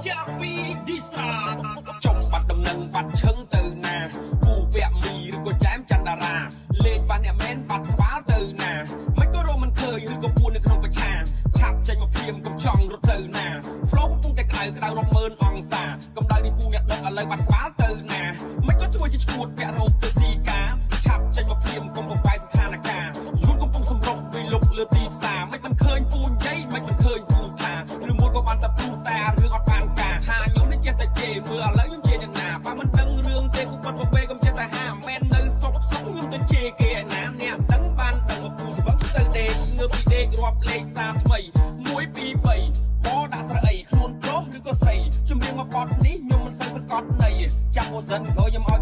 Javi Distra ចុងបាត់ដំណឹងបាត់ឈឹងទៅណាគូវៈមីឬក៏ចែមច័ន្ទតារាលេងបាត់អ្នកមែនបាត់ក្បាលទៅណាមិនក៏រមមិនឃើញឬក៏ពួននៅក្នុងប្រឆាឆាប់ចេញមកព្រាមកុំចង់រត់ទៅណា flow កំពុងតែក្តៅរាប់ម៉ឺនអង្សាកម្ដៅនេះពូអ្នកដឹកឥឡូវបាត់ក្បាលទៅណាមិនក៏ជួយជាឈួតពាក់រោគទៅស៊ីកាឆាប់ចេញមកព្រាមកុំបបាយស្ថានភាពយួនកំពុងសម្រុកពីលុកលើទីផ្សារមិនឃើញពូនិយាយមិនឃើញពូថាឬមួយក៏បានតែពូតារឿងអត់បានការថាខ្ញុំនេះចេះតែជេរមើលឥឡូវខ្ញុំជេរយ៉ាងណាបើមិនដឹងរឿងទេគូគាត់មកពេលកុំចេះតែហាមែននៅសុកខ្ញុំទៅជេរគេឯណាអ្នកដឹងបានដឹងមកពូស្វឹងទៅដេកងើបពីដេករាប់លេខសារថ្មី1 2 3បដាក់ស្រអីខ្លួនប្រុសឬក៏ស្រីជំរាបមកបត់នេះខ្ញុំមិនសូវសង្កត់នៃចាប់អូសិនក៏ខ្ញុំឲ្យ